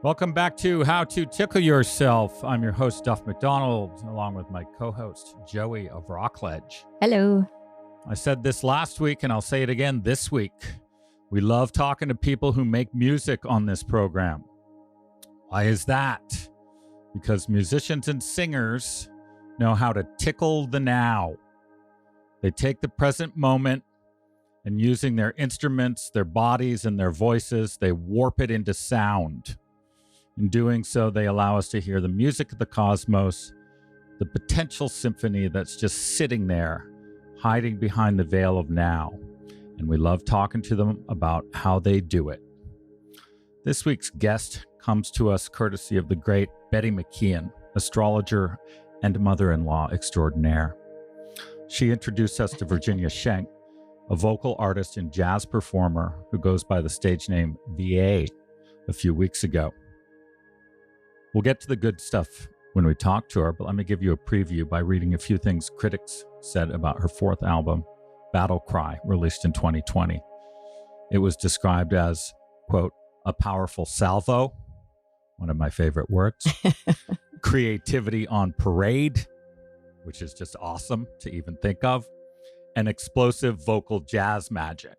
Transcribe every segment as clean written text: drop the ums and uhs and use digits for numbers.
Welcome back to How to Tickle Yourself. I'm your host, Duff McDonald, along with my co-host, Joey of Rockledge. Hello. I said this last week, and I'll say it again this week. We love talking to people who make music on this program. Why is that? Because musicians and singers know how to tickle the now. They take the present moment and using their instruments, their bodies, and their voices, they warp it into sound. In doing so, they allow us to hear the music of the cosmos, the potential symphony that's just sitting there, hiding behind the veil of now. And we love talking to them about how they do it. This week's guest comes to us courtesy of the great Betty McKeon, astrologer and mother-in-law extraordinaire. She introduced us to Virginia Schenck, a vocal artist and jazz performer who goes by the stage name VA, a few weeks ago. We'll get to the good stuff when we talk to her, but let me give you a preview by reading a few things critics said about her fourth album, Battle Cry, released in 2020. It was described as, quote, a powerful salvo, one of my favorite words, creativity on parade, which is just awesome to even think of, and explosive vocal jazz magic.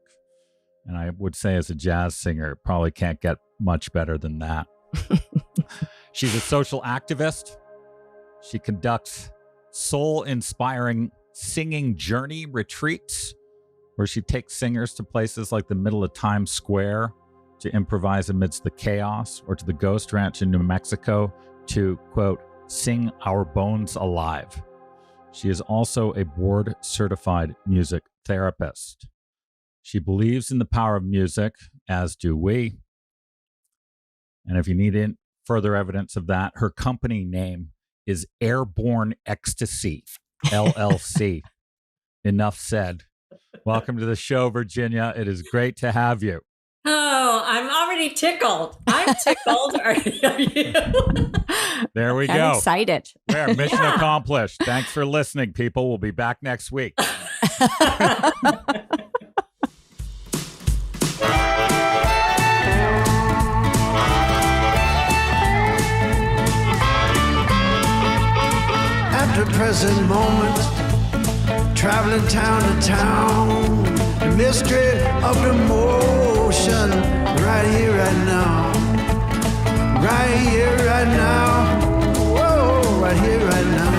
And I would say as a jazz singer, it probably can't get much better than that. She's a social activist. She conducts soul-inspiring singing journey retreats where she takes singers to places like the middle of Times Square to improvise amidst the chaos, or to the Ghost Ranch in New Mexico to, quote, sing our bones alive. She is also a board-certified music therapist. She believes in the power of music, as do we. And if you need further evidence of that, her company name is Airborne Ecstasy, LLC. Enough said. Welcome to the show, Virginia. It is great to have you. Oh, I'm already tickled. I'm tickled. Are you? There we I'm go. Excited. There, mission accomplished. Thanks for listening, people. We'll be back next week. At the present moment, traveling town to town, the mystery of the motion, right here, right now, right here, right now, whoa, right here, right now.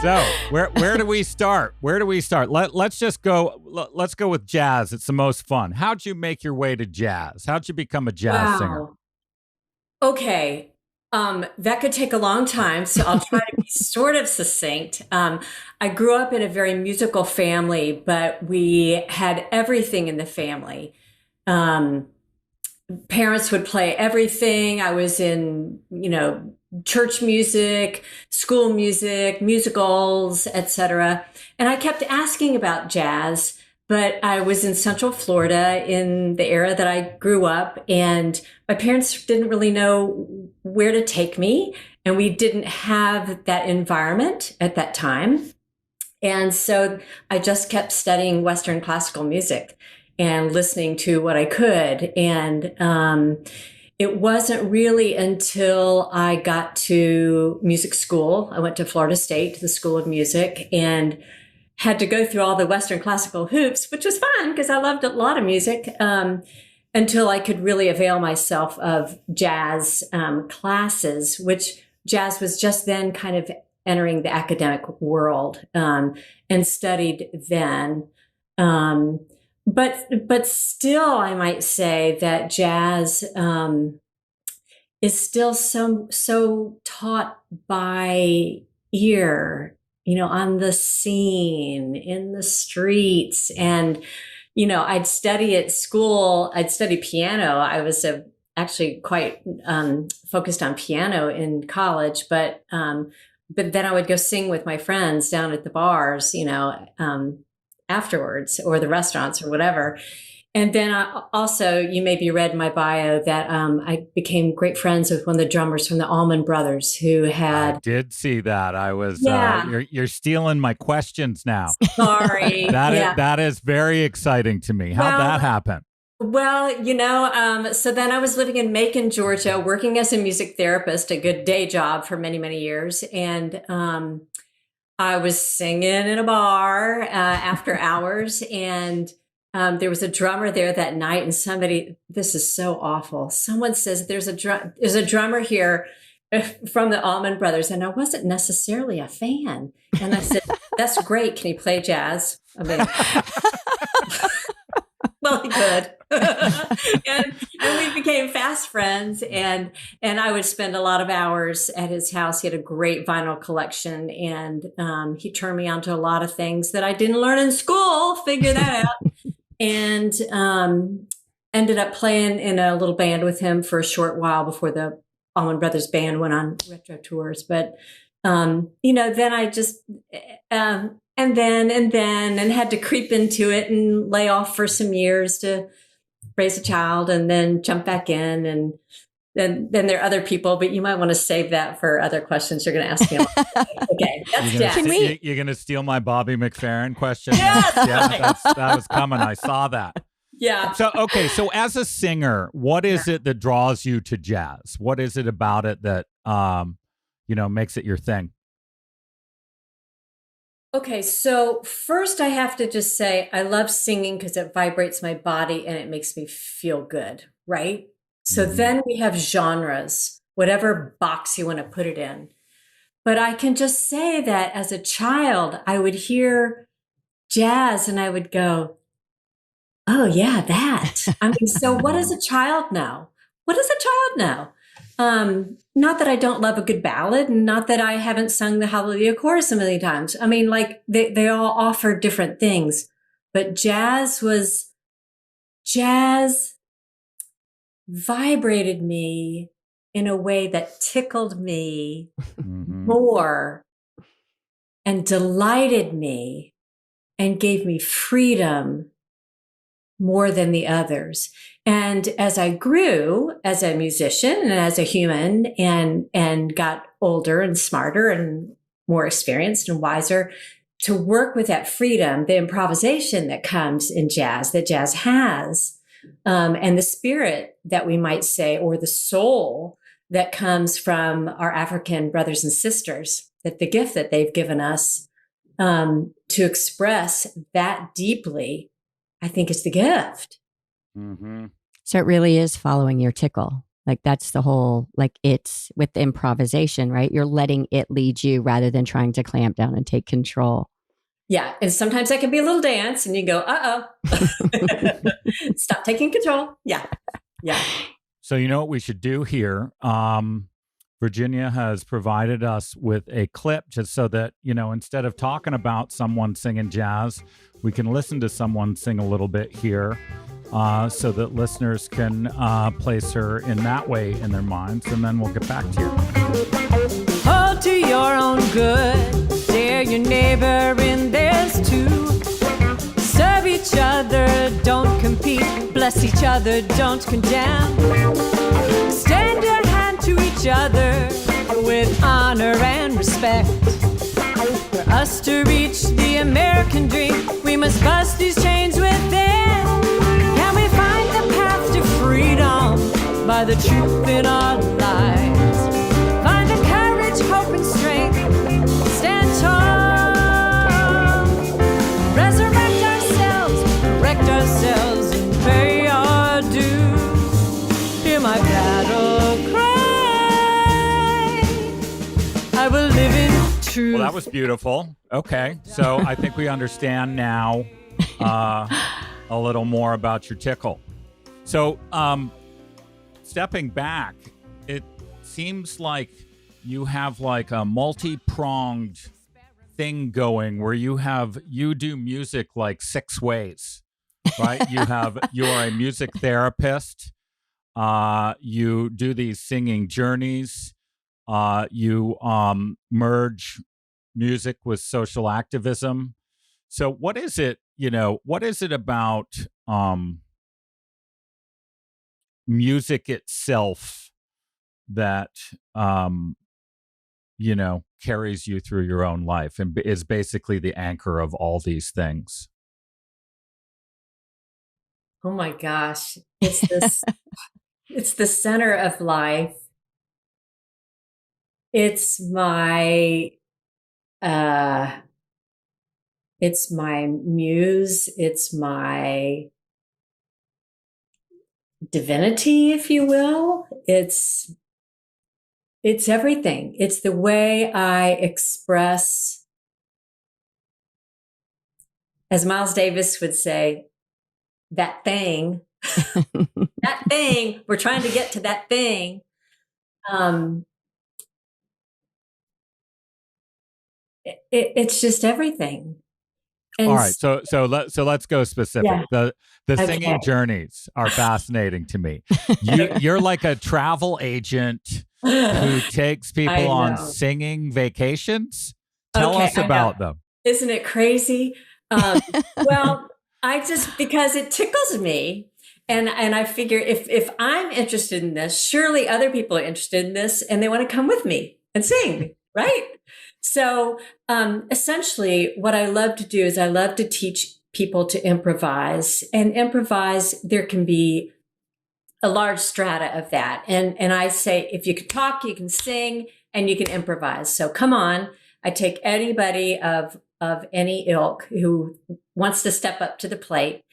So where do we start? Where do we start? Let's just go. Let's go with jazz. It's the most fun. How'd you make your way to jazz? How'd you become a jazz singer? Okay. That could take a long time, so I'll try to be sort of succinct. I grew up in a very musical family, but we had everything in the family. Parents would play everything. I was in, church music, school music, musicals, etc. And I kept asking about jazz, but I was in Central Florida in the era that I grew up, and my parents didn't really know where to take me, and we didn't have that environment at that time. And so I just kept studying Western classical music and listening to what I could. And it wasn't really until I got to music school. I went to Florida State, the School of Music, and had to go through all the Western classical hoops, which was fun because I loved a lot of music, until I could really avail myself of jazz classes, which jazz was just then kind of entering the academic world, and studied then. But still, I might say that jazz is still so taught by ear, on the scene, in the streets. And, I'd study at school, I'd study piano. I was actually quite focused on piano in college, but then I would go sing with my friends down at the bars, afterwards, or the restaurants or whatever. And then also, you maybe read my bio that I became great friends with one of the drummers from the Allman Brothers who had. I did see that. I was. Yeah. You're stealing my questions now. Sorry. That is very exciting to me. How'd that happen? Well, so then I was living in Macon, Georgia, working as a music therapist, a good day job for many, many years. And I was singing in a bar after hours. And there was a drummer there that night. And this is so awful. Someone says there's a drummer here from the Allman Brothers. And I wasn't necessarily a fan. And I said, that's great. Can you play jazz? I mean, well, he could. and we became fast friends, and I would spend a lot of hours at his house. He had a great vinyl collection, and he turned me on to a lot of things that I didn't learn in school. Figure that out. And ended up playing in a little band with him for a short while before the Allman Brothers band went on retro tours. But then I just and had to creep into it and lay off for some years to raise a child and then jump back in. And then there are other people, but you might want to save that for other questions you're going to ask me. Okay, that's jazz. You're going to steal my Bobby McFerrin question? Yes! Yeah, that was coming. I saw that. Yeah. So as a singer, what is it that draws you to jazz? What is it about it that, makes it your thing? Okay, so first I have to just say I love singing because it vibrates my body and it makes me feel good, right? So then we have genres, whatever box you want to put it in. But I can just say that as a child, I would hear jazz and I would go, oh yeah, that. I mean, so what does a child know? What does a child know? Not that I don't love a good ballad, and not that I haven't sung the Hallelujah chorus a million times. I mean, like they all offer different things, but jazz vibrated me in a way that tickled me more and delighted me and gave me freedom more than the others. And as I grew as a musician and as a human and got older and smarter and more experienced and wiser, to work with that freedom, the improvisation that comes in jazz, that jazz has, and the spirit that we might say, or the soul that comes from our African brothers and sisters, that the gift that they've given us to express that deeply, I think is the gift. Mm-hmm. So it really is following your tickle. Like that's the whole, like it's with the improvisation, right? You're letting it lead you rather than trying to clamp down and take control. Yeah. And sometimes that can be a little dance and you go, uh-oh, stop taking control. Yeah. Yeah. So you know what we should do here? Virginia has provided us with a clip just so that, instead of talking about someone singing jazz, we can listen to someone sing a little bit here so that listeners can place her in that way in their minds, and then we'll get back to you. Hold to your own good, dare your neighbor in theirs too. Serve each other, don't compete, bless each other, don't condemn. Extend your hand to each other with honor and respect. For us to reach the American dream, we must bust these chains within. Can we find the path to freedom by the truth in our lives? Find the courage, hope, and strength. Stand tall. Resurrect ourselves, correct ourselves, and pay our due. Hear my battle cry. I will live in truth. Well, that was beautiful. Okay. So I think we understand now a little more about your tickle. So stepping back, it seems like you have like a multi-pronged thing going where you do music like 6 ways, right? You are a music therapist. You do these singing journeys. You merge music with social activism. So what is it about music itself that, carries you through your own life and is basically the anchor of all these things? Oh my gosh. It's the center of life. It's my muse. It's my divinity, if you will. It's everything. It's the way I express, as Miles Davis would say, that thing. That thing. We're trying to get to that thing. It's just everything. And all right, so let's go specific. Yeah. The singing journeys are fascinating to me. You're like a travel agent who takes people on singing vacations. Tell us about them. Isn't it crazy? Well, because it tickles me. And I figure if I'm interested in this, surely other people are interested in this and they want to come with me and sing, right? So essentially what I love to do is I love to teach people to improvise. And improvise, there can be a large strata of that. And I say, if you can talk, you can sing, and you can improvise. So come on. I take anybody of any ilk who wants to step up to the plate.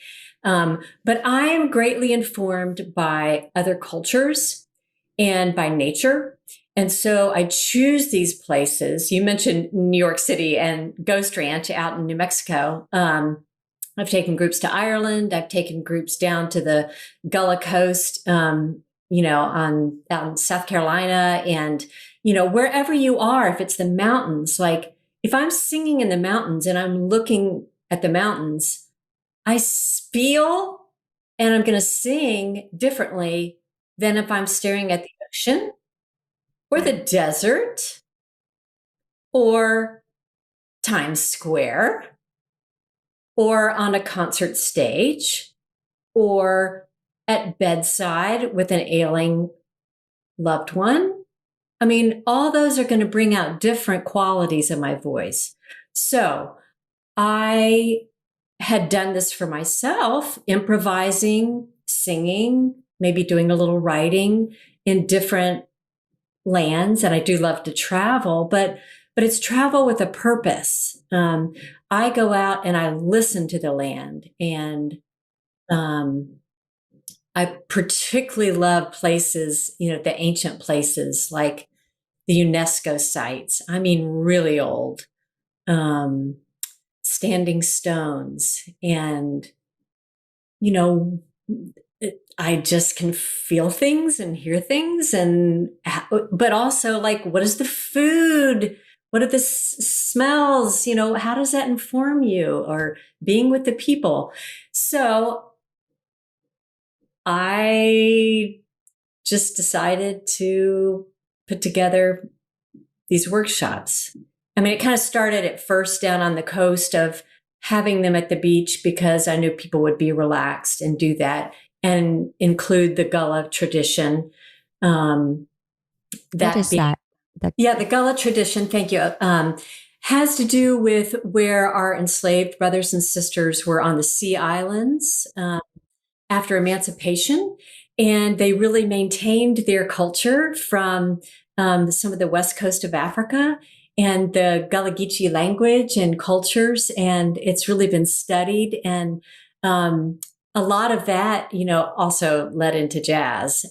But I am greatly informed by other cultures and by nature. And so I choose these places. You mentioned New York City and Ghost Ranch out in New Mexico. I've taken groups to Ireland. I've taken groups down to the Gullah Coast, out in South Carolina, and, wherever you are, if it's the mountains, like if I'm singing in the mountains and I'm looking at the mountains, I feel and I'm going to sing differently than if I'm staring at the ocean or the desert or Times Square or on a concert stage or at bedside with an ailing loved one. I mean, all those are going to bring out different qualities in my voice. So I had done this for myself, improvising, singing, maybe doing a little writing in different lands. And I do love to travel, but it's travel with a purpose. I go out and I listen to the land, and I particularly love places, the ancient places like the UNESCO sites. I mean, really old, standing stones. And, I just can feel things and hear things. But also, like, what is the food? What are the smells? How does that inform you? Or being with the people. So I just decided to put together these workshops. I mean, it kind of started at first down on the coast of having them at the beach because I knew people would be relaxed and do that and include the Gullah tradition. What is that? The Gullah tradition, thank you, has to do with where our enslaved brothers and sisters were on the Sea Islands after emancipation. And they really maintained their culture from some of the west coast of Africa and the Gullah Geechee language and cultures. And it's really been studied. And a lot of that, also led into jazz.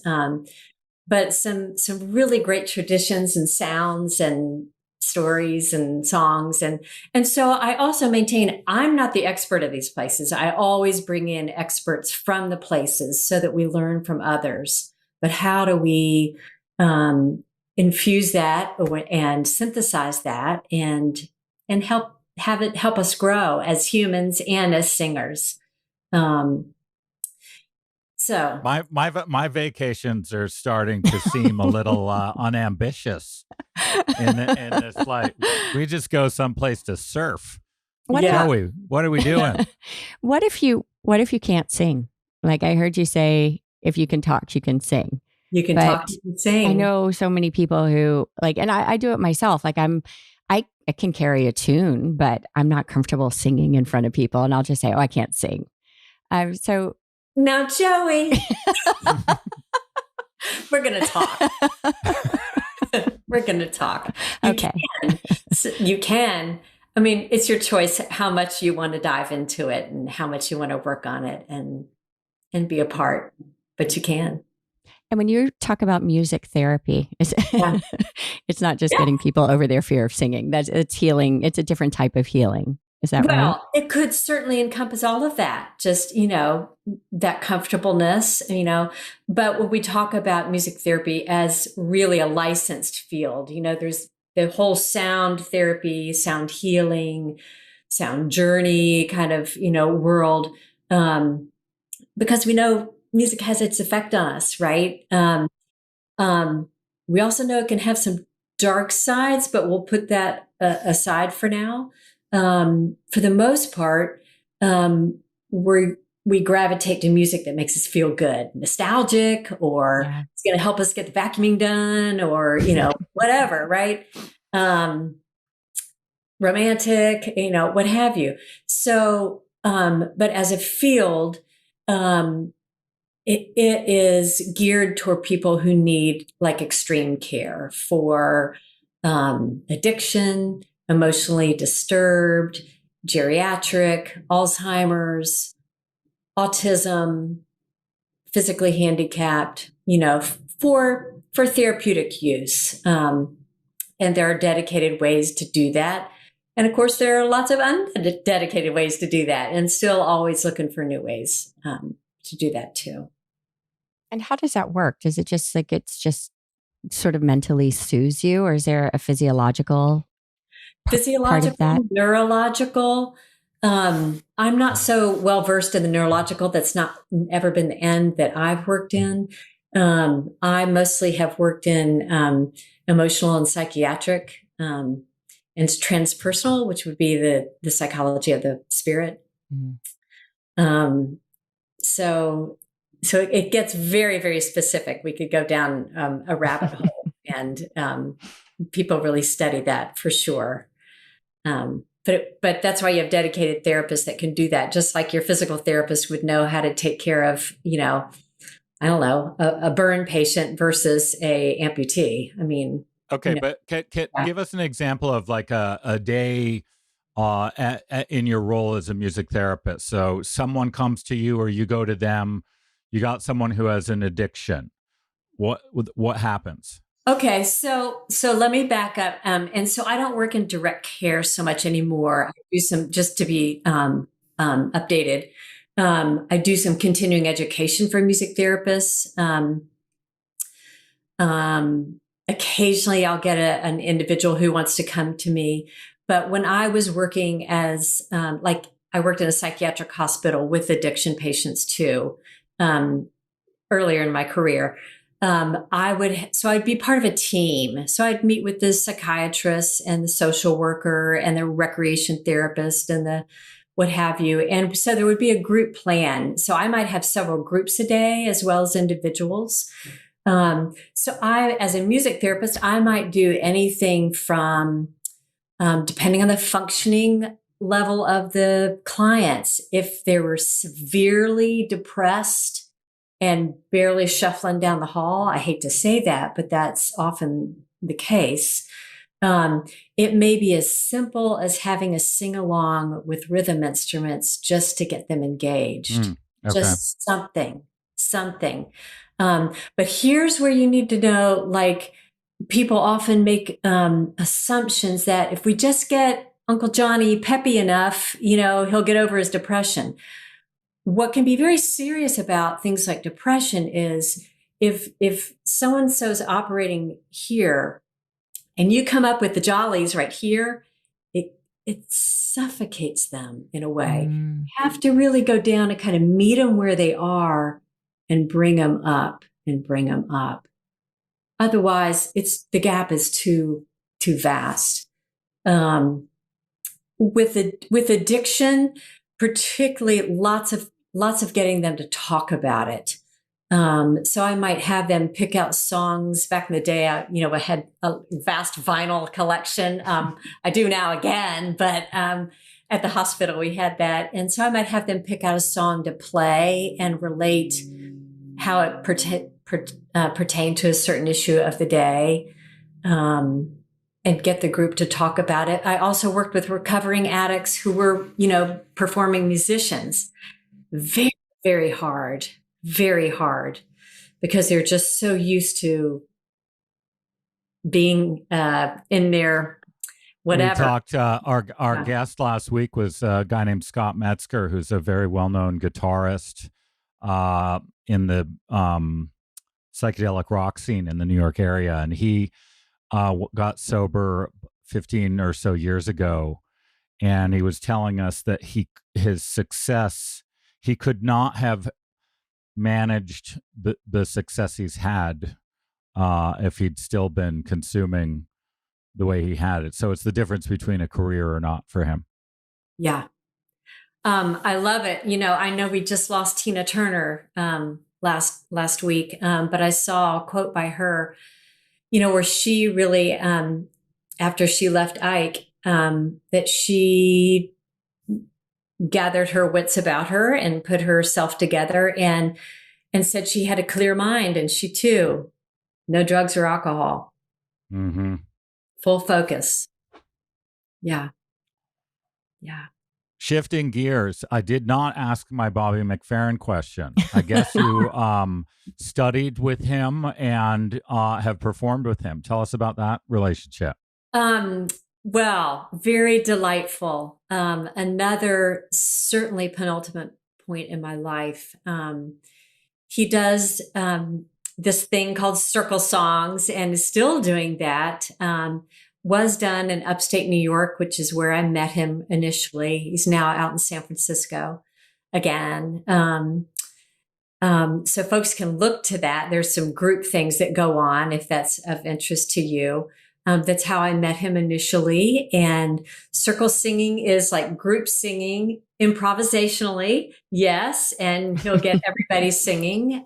But some really great traditions and sounds and stories and songs. And so I also maintain I'm not the expert of these places. I always bring in experts from the places so that we learn from others. But how do we infuse that and synthesize that and help us grow as humans and as singers? So my vacations are starting to seem a little unambitious. And it's like we just go someplace to surf. What are we doing? What if you can't sing? Like I heard you say, if you can talk, you can sing. You can talk, you can sing. I know so many people who like, and I do it myself. Like I can carry a tune, but I'm not comfortable singing in front of people. And I'll just say, oh, I can't sing. So now, Joey, we're going to talk. We're going to talk. You can. I mean, it's your choice how much you want to dive into it and how much you want to work on it and be a part, but you can. And when you talk about music therapy, it's not just getting people over their fear of singing. It's healing. It's a different type of healing. Is that right? Well, it could certainly encompass all of that, just, that comfortableness, but when we talk about music therapy as really a licensed field, there's the whole sound therapy, sound healing, sound journey kind of, world, because we know music has its effect on us, right? We also know it can have some dark sides, but we'll put that aside for now. For the most part, we gravitate to music that makes us feel good, nostalgic, or it's going to help us get the vacuuming done, or, whatever, right? Romantic, what have you. So, but as a field, it is geared toward people who need like extreme care for addiction, emotionally disturbed, geriatric, Alzheimer's, autism, physically handicapped, for therapeutic use. And there are dedicated ways to do that. And of course, there are lots of undedicated ways to do that, and still always looking for new ways to do that too. And how does that work? Does it just like, it's just sort of mentally soothes you, or is there a physiological part of that? Neurological? I'm not so well versed in the neurological. That's not ever been the end that I've worked in. I mostly have worked in emotional and psychiatric, and transpersonal, which would be the psychology of the spirit. Mm. So it gets very, very specific. We could go down a rabbit hole, and people really study that for sure. But that's why you have dedicated therapists that can do that, just like your physical therapist would know how to take care of, I don't know, a burn patient versus a amputee. I mean, okay, but can give us an example of like a day in your role as a music therapist. So someone comes to you, or you go to them. You got someone who has an addiction. What happens? Okay, so let me back up. And so I don't work in direct care so much anymore. I do some, just to be updated, I do some continuing education for music therapists. Occasionally I'll get an individual who wants to come to me. But when I was working as, I worked in a psychiatric hospital with addiction patients too, earlier in my career. I'd be part of a team. So I'd meet with the psychiatrist and the social worker and the recreation therapist and the what have you. And so there would be a group plan. So I might have several groups a day as well as individuals. So as a music therapist, I might do anything from, depending on the functioning level of the clients, if they were severely depressed and barely shuffling down the hall. I hate to say that, but that's often the case. It may be as simple as having a sing-along with rhythm instruments just to get them engaged. Okay. Just something. But here's where you need to know, like, people often make assumptions that if we just get Uncle Johnny peppy enough, he'll get over his depression. What can be very serious about things like depression is if so-and-so's operating here and you come up with the jollies right here, it suffocates them in a way. You have to really go down and kind of meet them where they are and bring them up. Otherwise, the gap is too vast. With addiction, particularly lots of getting them to talk about it. So I might have them pick out songs. Back in the day, I had a vast vinyl collection. I do now again, but at the hospital we had that. And so I might have them pick out a song to play and relate how it pertained to a certain issue of the day, and get the group to talk about it. I also worked with recovering addicts who were, performing musicians. Very, very hard. Very hard, because they're just so used to being in their whatever. We talked, our guest last week was a guy named Scott Metzger, who's a very well-known guitarist in the psychedelic rock scene in the New York area. And he got sober 15 or so years ago. And he was telling us that his success, he could not have managed the success he's had if he'd still been consuming the way he had it. So it's the difference between a career or not for him. Yeah. I love it. I know we just lost Tina Turner last week, but I saw a quote by her, where she really, after she left Ike, that she gathered her wits about her and put herself together and said she had a clear mind, and she too, no drugs or alcohol. Mm-hmm. Full focus. Yeah. Yeah. Shifting gears, I did not ask my Bobby McFerrin question. I guess you studied with him and have performed with him. Tell us about that relationship. Well, very delightful. Another certainly penultimate point in my life. He does this thing called circle songs and is still doing that. Was done in upstate New York, which is where I met him initially. He's now out in San Francisco again. So folks can look to that. There's some group things that go on if that's of interest to you. That's how I met him initially. And circle singing is like group singing improvisationally. Yes. And he'll get everybody singing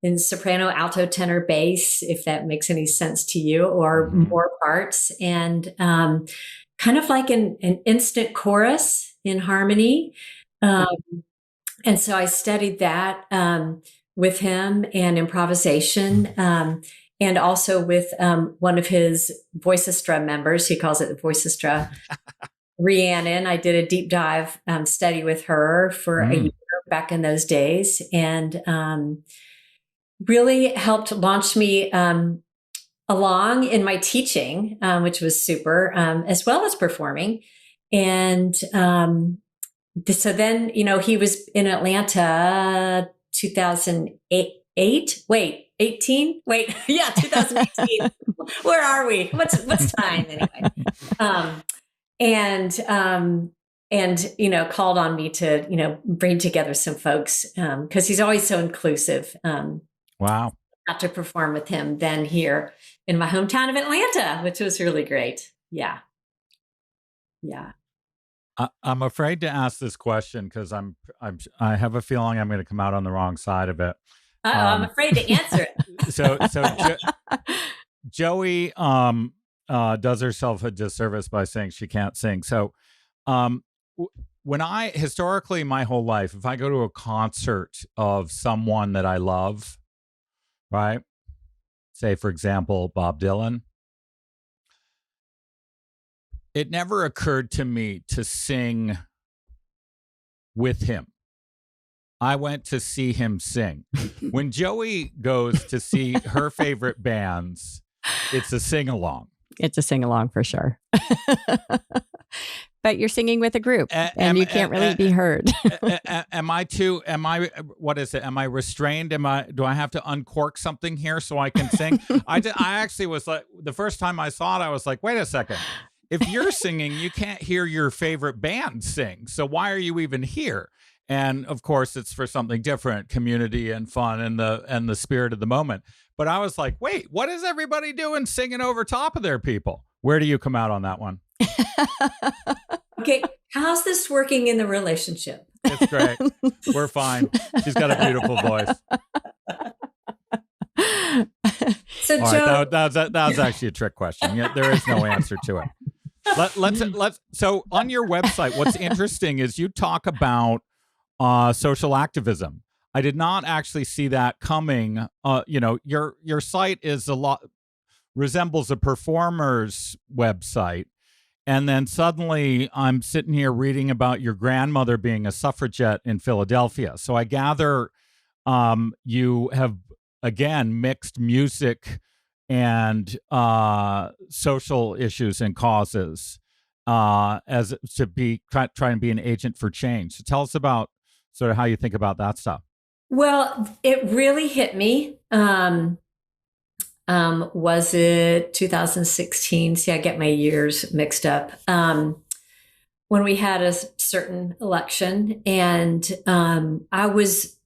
in soprano, alto, tenor, bass, if that makes any sense to you, or more parts. And kind of like an instant chorus in harmony. And so I studied that with him and improvisation. And also with one of his Voicestra members. He calls it the Voicestra. Rhiannon. I did a deep dive study with her for a year back in those days, and really helped launch me along in my teaching, which was super, as well as performing. And so then, he was in Atlanta 2008. Wait. 18? Wait, yeah, 2018. Where are we? What's time anyway? And called on me to bring together some folks because he's always so inclusive. Wow. Got to perform with him then here in my hometown of Atlanta, which was really great. Yeah. I'm afraid to ask this question because I have a feeling I'm going to come out on the wrong side of it. I'm afraid to answer it. So Joey does herself a disservice by saying she can't sing. So when I historically my whole life, if I go to a concert of someone that I love, right? Say, for example, Bob Dylan. It never occurred to me to sing with him. I went to see him sing. When Joey goes to see her favorite bands, it's a sing-along. It's a sing-along for sure. But you're singing with a group and you can't really be heard. What is it? Am I restrained? Do I have to uncork something here so I can sing? I actually was like, the first time I saw it, I was like, wait a second. If you're singing, you can't hear your favorite band sing. So why are you even here? And of course, it's for something different, community and fun and the spirit of the moment. But I was like, wait, what is everybody doing singing over top of their people? Where do you come out on that one? Okay, how's this working in the relationship? It's great. We're fine. She's got a beautiful voice. So, All Joe, right, that was actually a trick question. Yeah, there is no answer to it. Let's. So on your website, what's interesting is you talk about social activism. I did not actually see that coming. Your site is resembles a performer's website. And then suddenly I'm sitting here reading about your grandmother being a suffragette in Philadelphia. So I gather you have, again, mixed music and social issues and causes as to be trying to be an agent for change. So tell us about sort of how you think about that stuff. well, it really hit me. Was it 2016? See, I get my years mixed up. When we had a certain election, and I was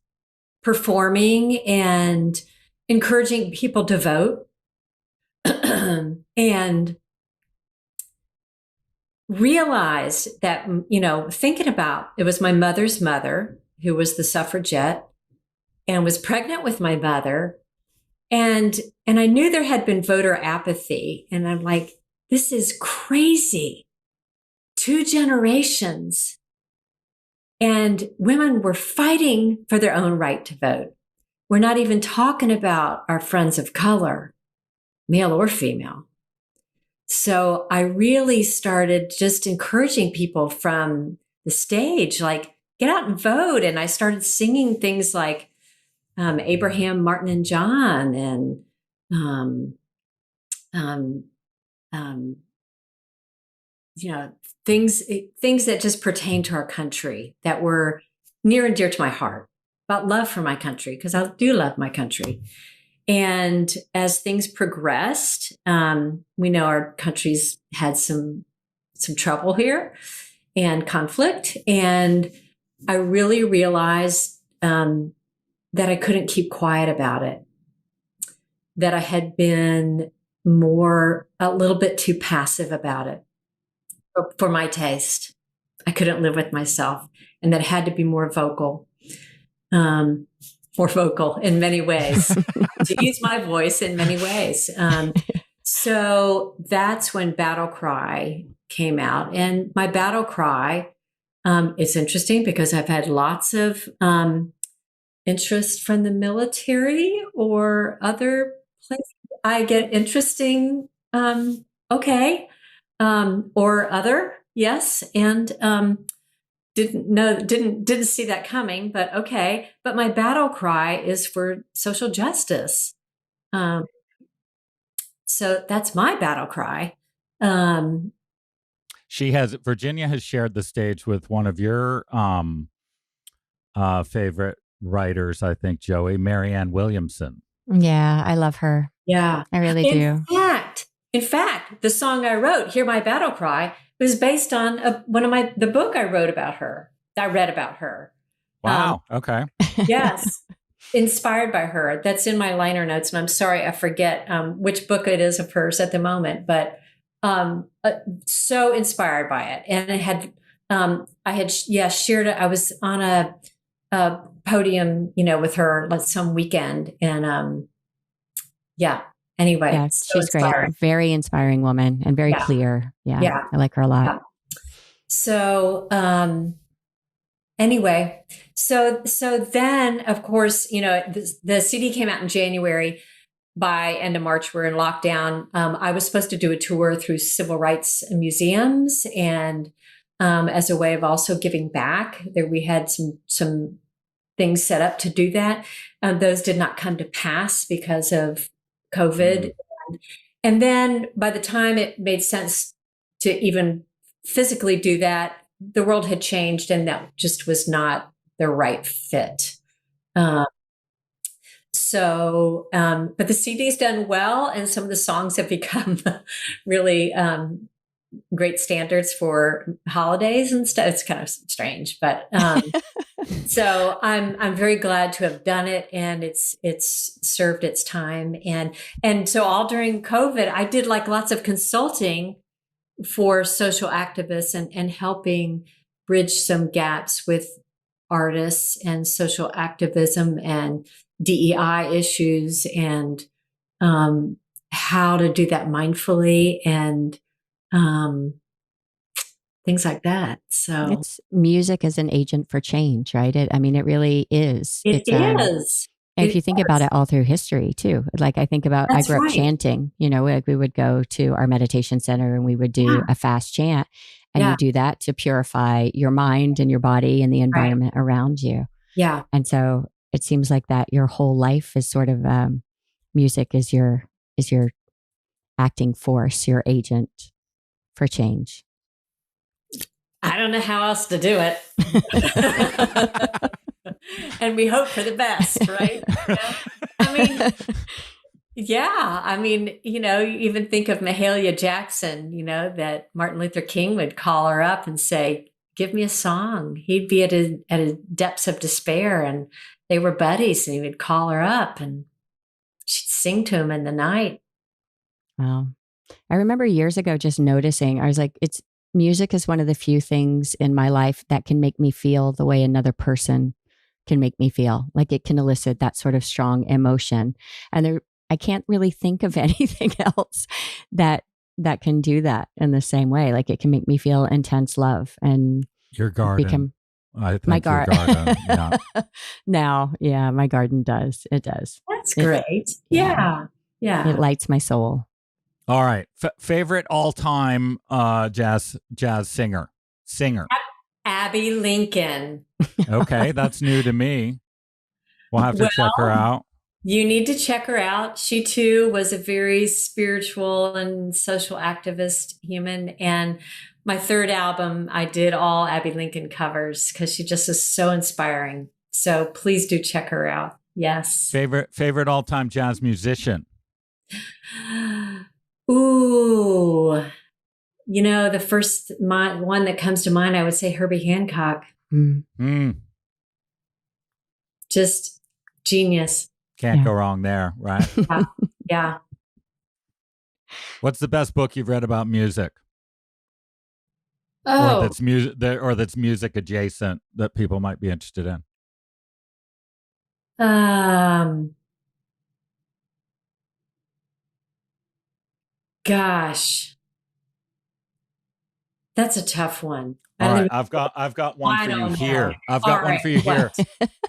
performing and encouraging people to vote, and realized that, thinking about it was my mother's mother who was the suffragette and was pregnant with my mother. And I knew there had been voter apathy. And I'm like, this is crazy. 2 generations. And women were fighting for their own right to vote. We're not even talking about our friends of color, male or female. So I really started just encouraging people from the stage, like, get out and vote. And I started singing things like Abraham, Martin, and John, and things that just pertain to our country that were near and dear to my heart, about love for my country, because I do love my country. And as things progressed, we know our country's had some trouble here and conflict, and I really realized that I couldn't keep quiet about it, that I had been a little bit too passive about it for my taste. I couldn't live with myself, and that I had to be more vocal in many ways, to use my voice in many ways. So that's when Battle Cry came out. And my Battle Cry, it's interesting because I've had lots of interest from the military or other places. I get interesting, okay, or other, yes, and didn't see that coming, but okay. But my battle cry is for social justice. So that's my battle cry. Virginia has shared the stage with one of your favorite writers, I think, Joey, Marianne Williamson. Yeah, I love her. Yeah, I really do. In fact, the song I wrote, "Hear My Battle Cry," was based on the book I wrote about her. I read about her. Wow. Okay. Yes, inspired by her. That's in my liner notes, and I'm sorry I forget which book it is of hers at the moment, but so inspired by it. And I had shared it. I was on a podium, with her some weekend, and anyway, yeah, so she's great. Very inspiring woman and very clear. Yeah, I like her a lot. Yeah. So anyway, so then of course, the CD came out in January. By end of March, we're in lockdown. I was supposed to do a tour through civil rights museums, and as a way of also giving back. There we had some things set up to do that. Those did not come to pass because of COVID. And then by the time it made sense to even physically do that, the world had changed, and that just was not the right fit. But the CD's done well, and some of the songs have become really great standards for holidays and stuff. It's kind of strange, but so I'm very glad to have done it, and it's served its time. And so all during COVID, I did lots of consulting for social activists and helping bridge some gaps with artists and social activism and DEI issues and how to do that mindfully and things like that. So it's music as an agent for change, right? It really is. it is. And if you think about it all through history too, like I think about, That's I grew up right. chanting, like we would go to our meditation center and we would do a fast chant, and you do that to purify your mind and your body and the environment around you. Yeah. And so it seems like that your whole life is sort of, music is your acting force, your agent for change. I don't know how else to do it. And we hope for the best, right? You even think of Mahalia Jackson, that Martin Luther King would call her up and say, give me a song. He'd be at a depths of despair, and they were buddies, and he would call her up and she'd sing to him in the night. Wow. I remember years ago just noticing, I was like, music is one of the few things in my life that can make me feel the way another person can make me feel. Like it can elicit that sort of strong emotion. And I can't really think of anything else that can do that in the same way. Like it can make me feel intense love and your garden. I think my garden. Yeah. Now, yeah, my garden does. It does. That's great. Yeah. It lights my soul. All right. Favorite all-time jazz singer? Abby Lincoln. Okay, that's new to me. We'll have to check her out. You need to check her out. She too was a very spiritual and social activist human. And my third album, I did all Abby Lincoln covers because she just is so inspiring. So please do check her out. Yes. Favorite all-time jazz musician? Ooh, the first one that comes to mind, I would say Herbie Hancock. Just genius. Can't go wrong there, right? Yeah. What's the best book you've read about music? Oh, or that's music adjacent that people might be interested in. Gosh, that's a tough one. All right, I've got one for you here. I've got one for you here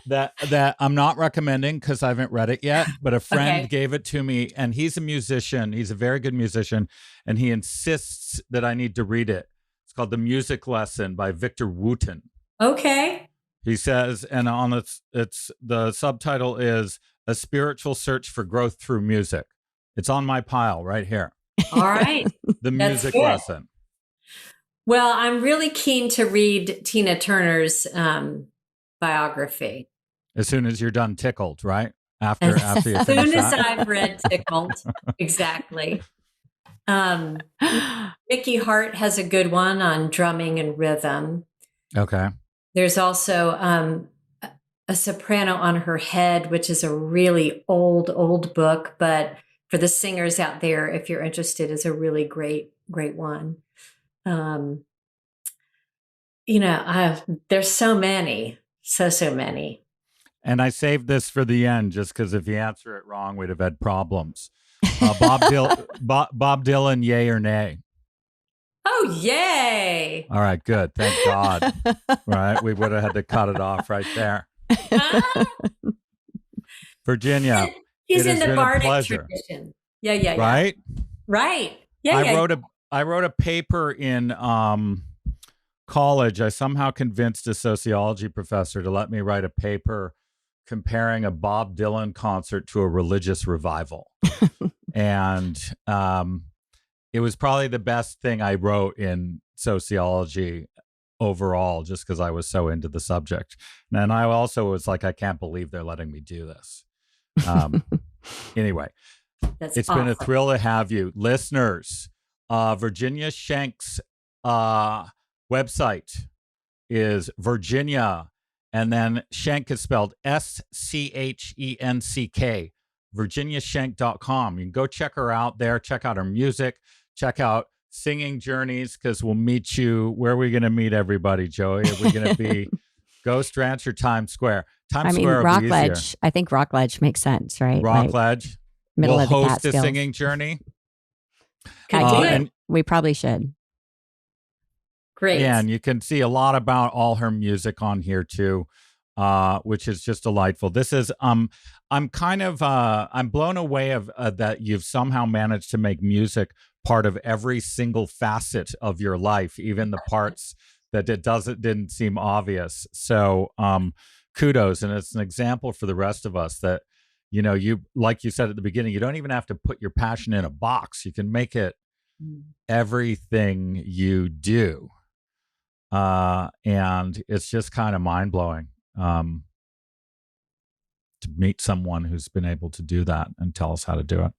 that I'm not recommending because I haven't read it yet, but a friend gave it to me, and he's a musician. He's a very good musician, and he insists that I need to read it. It's called The Music Lesson by Victor Wooten. Okay. He says, and on it's the subtitle is A Spiritual Search for Growth Through Music. It's on my pile right here. All right. The Music Lesson. Well, I'm really keen to read Tina Turner's biography. As soon as you're done Tickled, right? After you finish as soon as that. I've read Tickled. Exactly. Mickey Hart has a good one on drumming and rhythm. Okay. There's also a Soprano on Her Head, which is a really old book, but for the singers out there, if you're interested, is a really great one. There's so many. And I saved this for the end just because if you answer it wrong, we'd have had problems. Bob Dylan, yay or nay? Oh, yay! All right, good. Thank God. Right, we would have had to cut it off right there. Virginia, he's it in has the been bardic a pleasure. tradition. Yeah. Right? Yeah. I wrote a paper in college. I somehow convinced a sociology professor to let me write a paper comparing a Bob Dylan concert to a religious revival. And it was probably the best thing I wrote in sociology overall, just because I was so into the subject. And I also was like, I can't believe they're letting me do this. Anyway, it's awesome. Been a thrill to have you. Listeners, Virginia Schenck's website is Virginia, and then Schenck is spelled SCHENCK, virginiaschenck.com. You can go check her out there, check out her music, check out Singing Journeys, because we'll meet you. Where are we going to meet everybody, Joey? Are we going to be Ghost Ranch or Times Square? I Times mean, Square would be easier. Rockledge. I think Rockledge makes sense, right? Rockledge. Middle We'll of the host a Catskills. singing journey. Could do it. And We probably should. Great. yeah, and you can see a lot about all her music on here too, which is just delightful. This is I'm kind of I'm blown away of that you've somehow managed to make music part of every single facet of your life, even the parts that didn't seem obvious. So kudos, and it's an example for the rest of us that you, like you said at the beginning, you don't even have to put your passion in a box. You can make it everything you do. And it's just kind of mind blowing to meet someone who's been able to do that and tell us how to do it.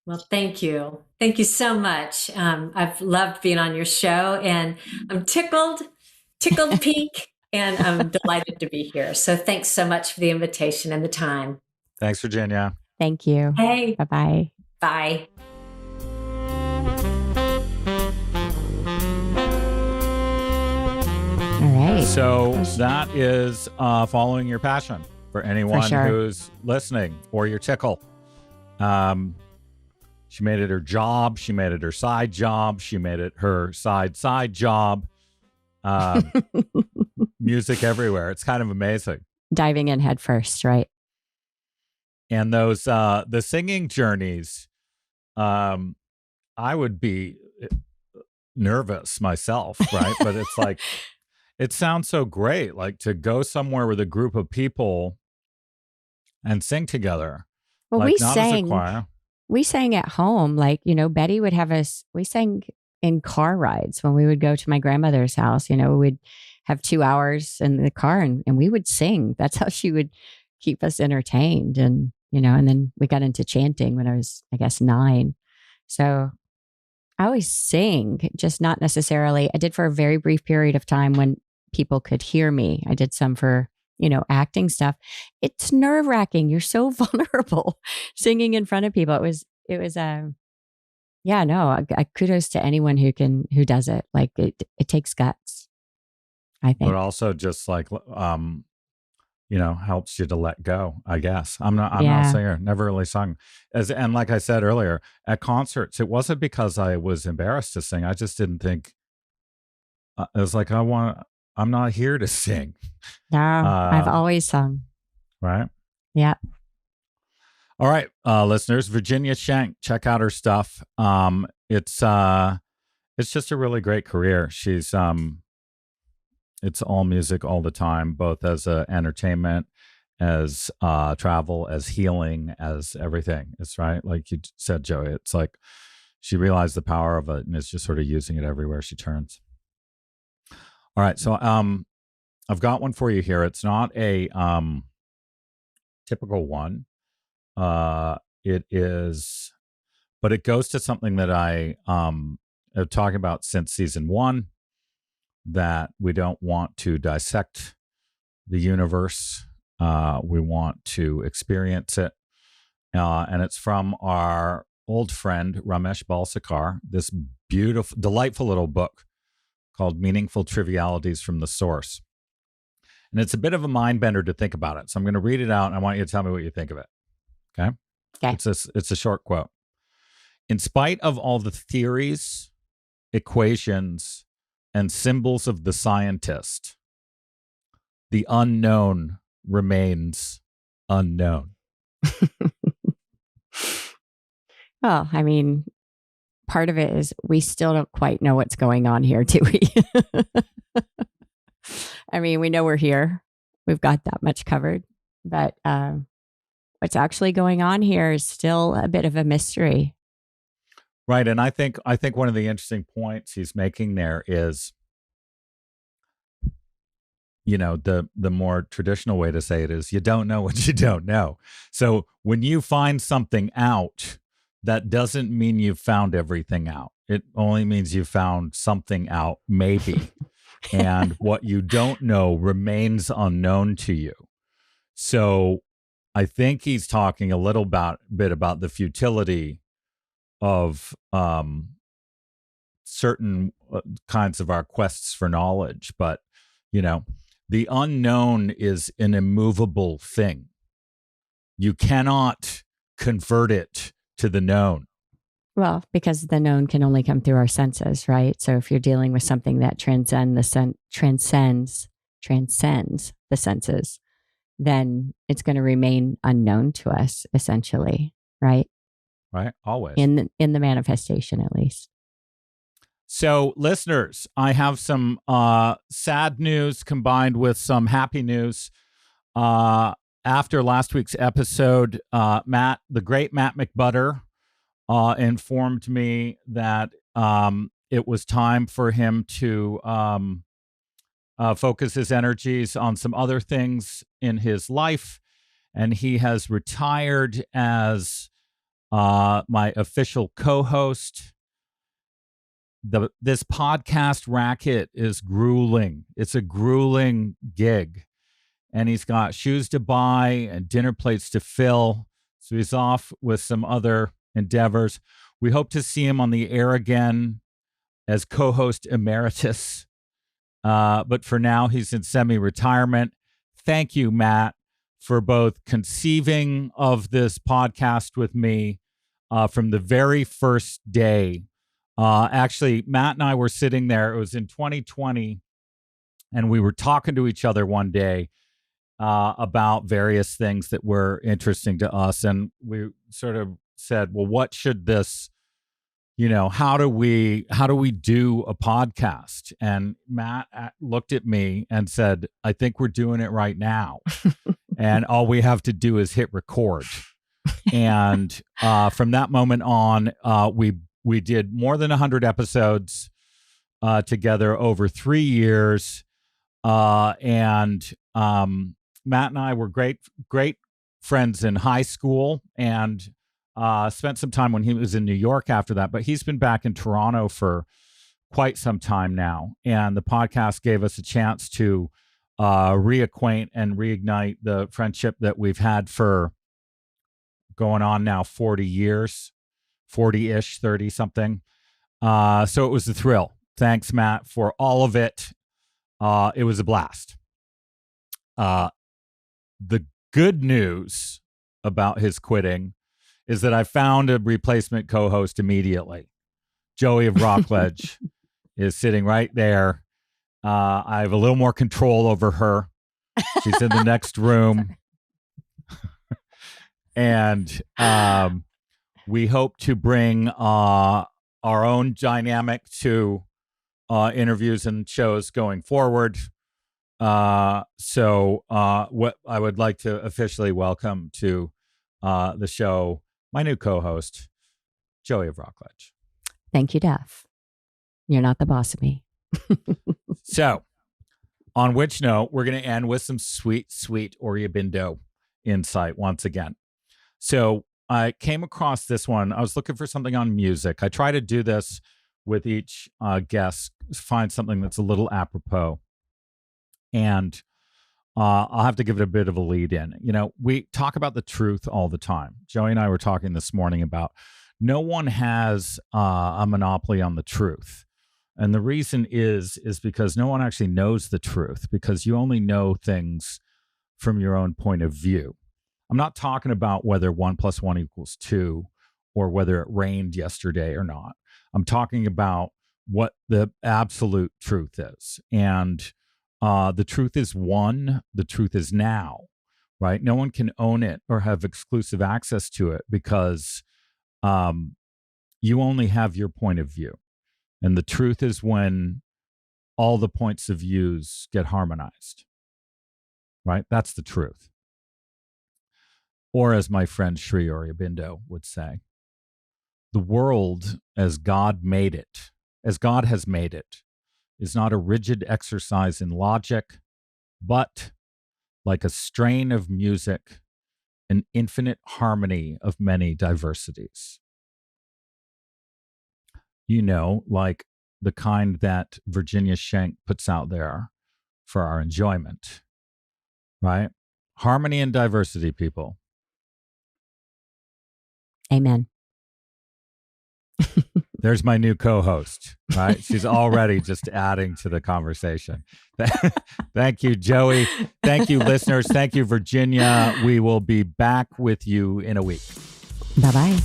Well, thank you. Thank you so much. I've loved being on your show, and I'm tickled pink, and I'm delighted to be here. So thanks so much for the invitation and the time. Thanks, Virginia. Thank you. Hey. Bye-bye. Bye. All right. So that is following your passion for anyone who's listening, or your tickle. She made it her job. She made it her side job. She made it her side job. Music everywhere. It's kind of amazing. Diving in head first, right? And those the singing journeys, I would be nervous myself, right? But it's like, it sounds so great, like to go somewhere with a group of people and sing together. Well, like we not sang. as a choir. We sang at home. Like, Betty would have us, we sang in car rides when we would go to my grandmother's house. We'd have 2 hours in the car and we would sing. That's how she would keep us entertained. And, and then we got into chanting when I was, I guess, 9. So I always sing, just not necessarily. I did for a very brief period of time when people could hear me. I did some for, acting stuff. It's nerve wracking. You're so vulnerable singing in front of people. It was kudos to anyone who does it. Like it takes guts, I think. But also just like, helps you to let go, I guess. I'm not a singer, never really sung. And like I said earlier, at concerts, it wasn't because I was embarrassed to sing. I just didn't think, it was like, I'm not here to sing. No, I've always sung. Right? Yeah. All right, listeners, Virginia Schenck, check out her stuff. It's just a really great career. She's it's all music all the time, both as entertainment, as travel, as healing, as everything. It's right, like you said, Joey. It's like she realized the power of it and is just sort of using it everywhere she turns. All right, so I've got one for you here. It's not a typical one. It is, but it goes to something that I am talking about since season 1, that we don't want to dissect the universe. We want to experience it. And it's from our old friend, Ramesh Balsekar, this beautiful, delightful little book called Meaningful Trivialities from the Source. And it's a bit of a mind bender to think about it. So I'm going to read it out and I want you to tell me what you think of it. Okay? It's a short quote. In spite of all the theories, equations, and symbols of the scientist, the unknown remains unknown. Well, I mean, part of it is we still don't quite know what's going on here, do we? I mean, we know we're here. We've got that much covered. But what's actually going on here is still a bit of a mystery. Right. And I think one of the interesting points he's making there is, the more traditional way to say it is you don't know what you don't know. So when you find something out, that doesn't mean you've found everything out. It only means you found something out, maybe. And what you don't know remains unknown to you. So I think he's talking a little bit about the futility of certain kinds of our quests for knowledge. But, The unknown is an immovable thing. You cannot convert it to the known. Well, because the known can only come through our senses, right? So if you're dealing with something that transcends the senses, then it's going to remain unknown to us, essentially, right? Right? Always. In the manifestation, at least. So, listeners, I have some sad news combined with some happy news. After last week's episode, the great Matt McButter, informed me that it was time for him to focus his energies on some other things in his life. And he has retired as my official co-host. This podcast racket is grueling. It's a grueling gig. And he's got shoes to buy and dinner plates to fill. So he's off with some other endeavors. We hope to see him on the air again as co-host emeritus. But for now, he's in semi-retirement. Thank you, Matt, for both conceiving of this podcast with me from the very first day. Actually, Matt and I were sitting there. It was in 2020, and we were talking to each other one day about various things that were interesting to us. And we sort of said, well, what should this, how do we do a podcast? And Matt looked at me and said, I think we're doing it right now. And all we have to do is hit record. And from that moment on, we did more than 100 episodes together over 3 years. And Matt and I were great friends in high school, and spent some time when he was in New York after that. But he's been back in Toronto for quite some time now. And the podcast gave us a chance to reacquaint and reignite the friendship that we've had for going on now 40 years, 40-ish, 30-something. So it was a thrill. Thanks, Matt, for all of it. It was a blast. The good news about his quitting is that I found a replacement co-host immediately. Joey of Rockledge is sitting right there. I have a little more control over her. She's in the next room. And we hope to bring our own dynamic to interviews and shows going forward. So what I would like to officially welcome to the show, my new co-host, Joey of Rockledge. Thank you, Duff. You're not the boss of me. So, on which note, we're going to end with some sweet Oriabindo insight once again. So, I came across this one. I was looking for something on music. I try to do this with each guest, find something that's a little apropos. And I'll have to give it a bit of a lead in. We talk about the truth all the time. Joey and I were talking this morning about no one has a monopoly on the truth. And the reason is because no one actually knows the truth, because you only know things from your own point of view. I'm not talking about whether 1 + 1 = 2 or whether it rained yesterday or not. I'm talking about what the absolute truth is. And the truth is one, the truth is now, right? No one can own it or have exclusive access to it because you only have your point of view. And the truth is when all the points of views get harmonized, right? That's the truth. Or as my friend Sri Aurobindo would say, the world as God made it, as God has made it, is not a rigid exercise in logic, but like a strain of music, an infinite harmony of many diversities. Like the kind that Virginia Schenck puts out there for our enjoyment, right? Harmony and diversity, people. Amen. There's my new co-host, right? She's already just adding to the conversation. Thank you, Joey. Thank you, listeners. Thank you, Virginia. We will be back with you in a week. Bye-bye.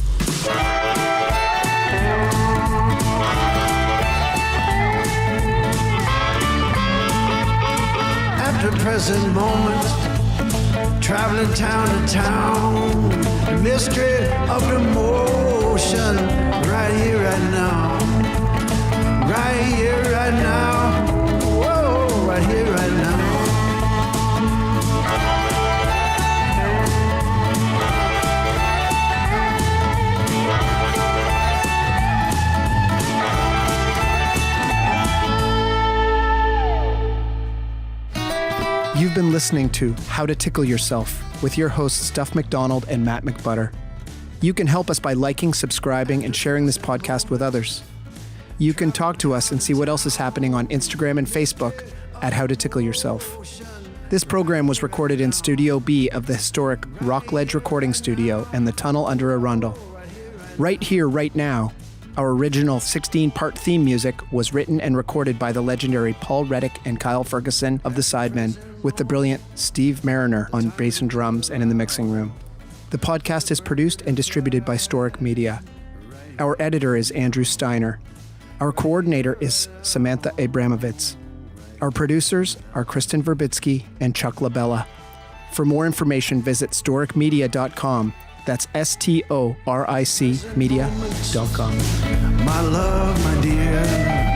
At the present moment, traveling town to town, the mystery of the motion, right here, right now. Right here, right now. Whoa, right here, right now. You've been listening to How to Tickle Yourself with your hosts Duff McDonald and Matt McButter. You can help us by liking, subscribing, and sharing this podcast with others. You can talk to us and see what else is happening on Instagram and Facebook at How to Tickle Yourself. This program was recorded in Studio B of the historic Rockledge Recording Studio and the Tunnel Under Arundel. Right Here, Right Now, our original 16-part theme music was written and recorded by the legendary Paul Reddick and Kyle Ferguson of the Sidemen, with the brilliant Steve Mariner on bass and drums and in the mixing room. The podcast is produced and distributed by Storic Media. Our editor is Andrew Steiner. Our coordinator is Samantha Abramovitz. Our producers are Kristen Verbitsky and Chuck LaBella. For more information, visit storicmedia.com. That's STORIC media.com. My love, my dear.